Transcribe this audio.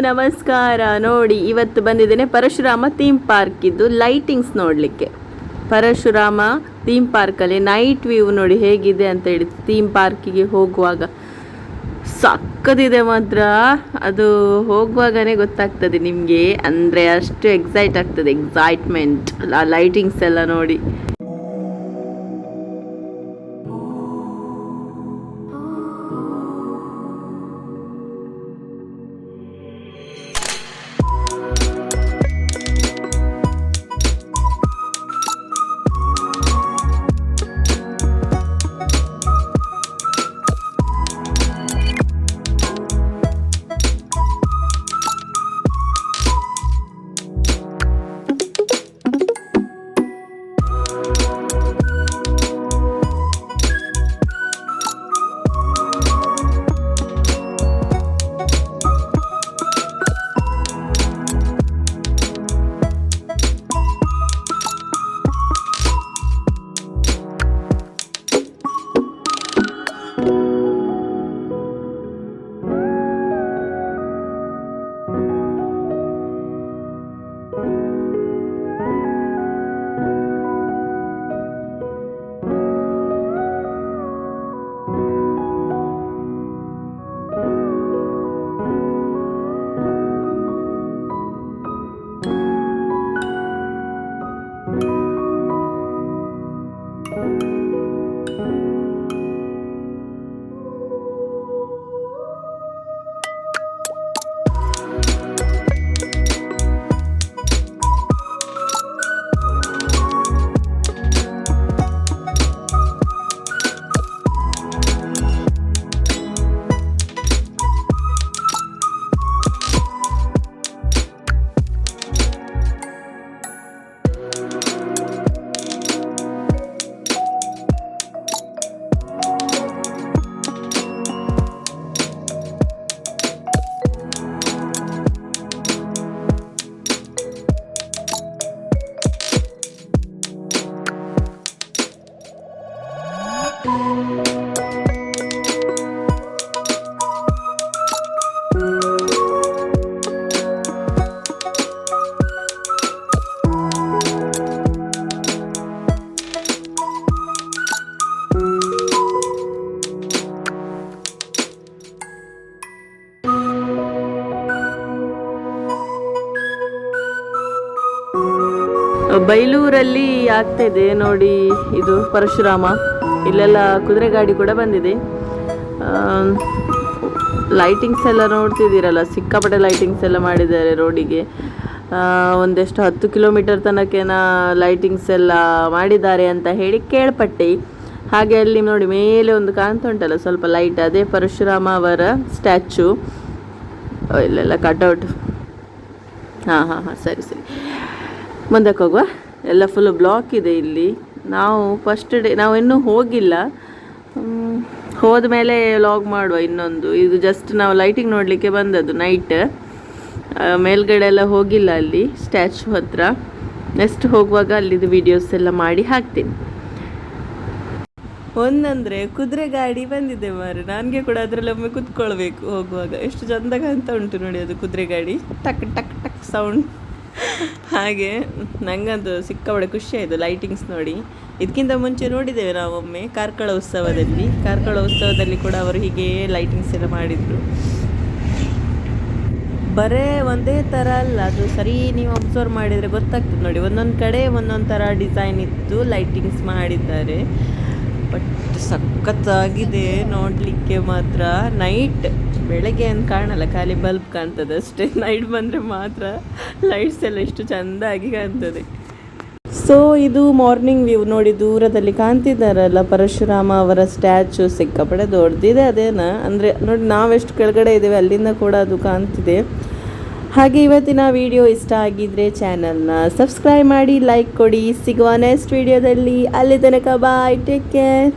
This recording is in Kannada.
ನಮಸ್ಕಾರ. ನೋಡಿ ಇವತ್ತು ಬಂದಿದ್ದೇನೆ ಪರಶುರಾಮ ಥೀಮ್ ಪಾರ್ಕ್ ಇದ್ದು ಲೈಟಿಂಗ್ಸ್ ನೋಡಲಿಕ್ಕೆ. ಪರಶುರಾಮ ಥೀಮ್ ಪಾರ್ಕಲ್ಲಿ ನೈಟ್ ವ್ಯೂ ನೋಡಿ ಹೇಗಿದೆ ಅಂತ ಹೇಳಿ. ಥೀಮ್ ಪಾರ್ಕಿಗೆ ಹೋಗುವಾಗ ಸಕ್ಕದಿದೆ ಮಾತ್ರ. ಅದು ಹೋಗುವಾಗನೇ ಗೊತ್ತಾಗ್ತದೆ ನಿಮಗೆ, ಅಂದರೆ ಅಷ್ಟು ಎಕ್ಸೈಟ್ಮೆಂಟ್ ಲೈಟಿಂಗ್ಸ್ ಎಲ್ಲ ನೋಡಿ. ಬೈಲೂರಲ್ಲಿ ಆಗ್ತಾ ಇದೆ ನೋಡಿ ಇದು ಪರಶುರಾಮ. ಇಲ್ಲೆಲ್ಲ ಕುದುರೆ ಗಾಡಿ ಕೂಡ ಬಂದಿದೆ. ಲೈಟಿಂಗ್ಸ್ ಎಲ್ಲ ನೋಡ್ತಿದ್ದೀರಲ್ಲ, ಸಿಕ್ಕಾಪಟ್ಟೆ ಲೈಟಿಂಗ್ಸ್ ಎಲ್ಲ ಮಾಡಿದ್ದಾರೆ ರೋಡಿಗೆ. ಒಂದೆಷ್ಟು 10 ಕಿಲೋಮೀಟರ್ ತನಕೇನ ಲೈಟಿಂಗ್ಸ್ ಎಲ್ಲ ಮಾಡಿದ್ದಾರೆ ಅಂತ ಹೇಳಿ ಕೇಳ್ಪಟ್ಟೆ. ಹಾಗೆ ಅಲ್ಲಿ ನೋಡಿ ಮೇಲೆ ಒಂದು ಕಾಣ್ತಾ ಉಂಟಲ್ಲ ಸ್ವಲ್ಪ ಲೈಟ್, ಅದೇ ಪರಶುರಾಮ ಅವರ ಸ್ಟ್ಯಾಚು. ಇಲ್ಲೆಲ್ಲ ಕಟ್ಔಟ್. ಹಾಂ ಸರಿ ಮುಂದಕ್ಕೆ ಹೋಗುವ. ಎಲ್ಲ ಫುಲ್ ಬ್ಲಾಕ್ ಇದೆ ಇಲ್ಲಿ. ನಾವು ಫಸ್ಟ್ ಡೇ ನಾವು ಇನ್ನೂ ಹೋಗಿಲ್ಲ, ಹೋದ ಮೇಲೆ ಲಾಗ್ ಮಾಡುವ ಇನ್ನೊಂದು. ಇದು ಜಸ್ಟ್ ನಾವು ಲೈಟಿಂಗ್ ನೋಡಲಿಕ್ಕೆ ಬಂದದ್ದು ನೈಟ್. ಮೇಲ್ಗಡೆ ಎಲ್ಲ ಹೋಗಿಲ್ಲ ಅಲ್ಲಿ ಸ್ಟ್ಯಾಚು ಹತ್ರ. ನೆಕ್ಸ್ಟ್ ಹೋಗುವಾಗ ಅಲ್ಲಿದ್ದು ವಿಡಿಯೋಸ್ ಎಲ್ಲ ಮಾಡಿ ಹಾಕ್ತೀನಿ. ಒಂದಂದರೆ ಕುದುರೆ ಗಾಡಿ ಬಂದಿದೆ ಮಾರು, ನನಗೆ ಕೂಡ ಅದರಲ್ಲಿ ಒಮ್ಮೆ ಕುತ್ಕೊಳ್ಬೇಕು ಹೋಗುವಾಗ. ಎಷ್ಟು ಚಂದಾಗ ಅಂತ ಉಂಟು ನೋಡಿ ಅದು ಕುದುರೆ ಗಾಡಿ, ಟಕ್ ಟಕ್ ಟಕ್ ಸೌಂಡ್. ಹಾಗೆ ನನಗಂತೂ ಸಿಕ್ಕಾಪಟ್ಟೆ ಖುಷಿ ಆಯಿತು ಲೈಟಿಂಗ್ಸ್ ನೋಡಿ. ಇದಕ್ಕಿಂತ ಮುಂಚೆ ನೋಡಿದ್ದೇವೆ ನಾವೊಮ್ಮೆ ಕಾರ್ಕಳ ಉತ್ಸವದಲ್ಲಿ ಕೂಡ ಅವರು ಹೀಗೆ ಲೈಟಿಂಗ್ಸ್ ಎಲ್ಲ ಮಾಡಿದರು. ಬರೇ ಒಂದೇ ಥರ ಅಲ್ಲ ಅದು, ಸರಿ ನೀವು ಅಬ್ಸರ್ವ್ ಮಾಡಿದರೆ ಗೊತ್ತಾಗ್ತದೆ ನೋಡಿ. ಒಂದೊಂದು ಕಡೆ ಒಂದೊಂದು ಥರ ಡಿಸೈನ್ ಇತ್ತು, ಲೈಟಿಂಗ್ಸ್ ಮಾಡಿದ್ದಾರೆ. ಬಟ್ ಸಖತ್ತಾಗಿದೆ ನೋಡಲಿಕ್ಕೆ ಮಾತ್ರ. ನೈಟ್, ಬೆಳಗ್ಗೆ ಏನು ಕಾಣಲ್ಲ, ಖಾಲಿ ಬಲ್ಬ್ ಕಾಣ್ತದೆ ಅಷ್ಟೇ. ನೈಟ್ ಬಂದರೆ ಮಾತ್ರ ಲೈಟ್ಸ್ ಎಲ್ಲ ಎಷ್ಟು ಚೆಂದಾಗಿ ಕಾಣ್ತದೆ. ಸೊ ಇದು ಮಾರ್ನಿಂಗ್ ವ್ಯೂ ನೋಡಿ. ದೂರದಲ್ಲಿ ಕಾಣ್ತಿದ್ದಾರಲ್ಲ ಪರಶುರಾಮ ಅವರ ಸ್ಟ್ಯಾಚು, ಸಿಕ್ಕಾಪಡೆ ದೊಡ್ಡದಿದೆ ಅದೇನ. ಅಂದರೆ ನೋಡಿ ನಾವೆಷ್ಟು ಕೆಳಗಡೆ ಇದ್ದೇವೆ ಅಲ್ಲಿಂದ ಕೂಡ ಅದು ಕಾಣ್ತಿದೆ. ಹಾಗೆ ಇವತ್ತಿನ ವಿಡಿಯೋ ಇಷ್ಟ ಆಗಿದ್ರೆ ಚಾನಲ್ನ ಸಬ್ಸ್ಕ್ರೈಬ್ ಮಾಡಿ, ಲೈಕ್ ಕೊಡಿ. ಸಿಗುವ ನೆಕ್ಸ್ಟ್ ವಿಡಿಯೋದಲ್ಲಿ. ಅಲ್ಲಿ ತನಕ ಬಾಯ್, ಟೇಕ್ ಕೇರ್.